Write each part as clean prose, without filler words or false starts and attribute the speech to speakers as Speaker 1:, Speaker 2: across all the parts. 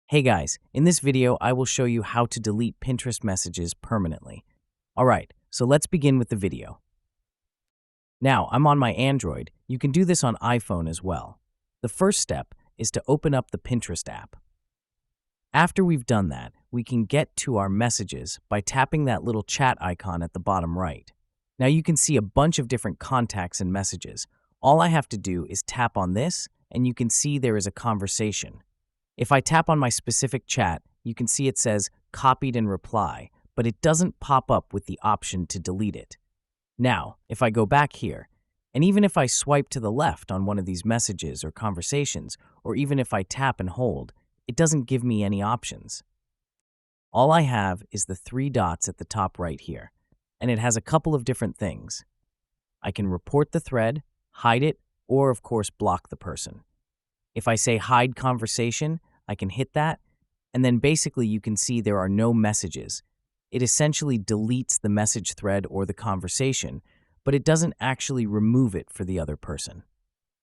Speaker 1: Hey guys, in this video, I will show you how to delete Pinterest messages permanently. Alright, so let's begin with the video. Now, I'm on my Android. You can do this on iPhone as well. The first step is to open up the Pinterest app. After we've done that, we can get to our messages by tapping that little chat icon at the bottom right. Now you can see a bunch of different contacts and messages. All I have to do is tap on this, and you can see there is a conversation. If I tap on my specific chat, you can see it says copied and reply, but it doesn't pop up with the option to delete it. Now, if I go back here, and even if I swipe to the left on one of these messages or conversations, or even if I tap and hold, it doesn't give me any options. All I have is the three dots at the top right here, and it has a couple of different things. I can report the thread, hide it, or of course block the person. If I say hide conversation, I can hit that, and then basically you can see there are no messages. It essentially deletes the message thread or the conversation, but it doesn't actually remove it for the other person.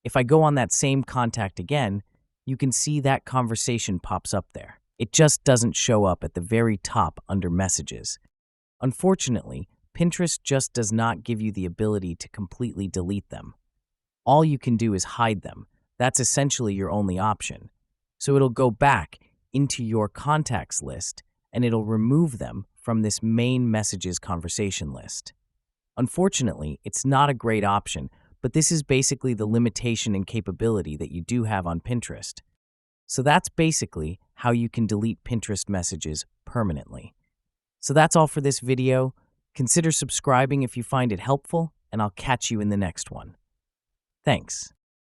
Speaker 1: If I go on that same contact again, you can see that conversation pops up there. It just doesn't show up at the very top under messages. Unfortunately, Pinterest just does not give you the ability to completely delete them. All you can do is hide them. That's essentially your only option. So it'll go back into your contacts list and it'll remove them from this main messages conversation list. Unfortunately, it's not a great option, but this is basically the limitation and capability that you do have on Pinterest. So that's basically how you can delete Pinterest messages permanently. So that's all for this video. Consider subscribing if you find it helpful, and I'll catch you in the next one. Thanks.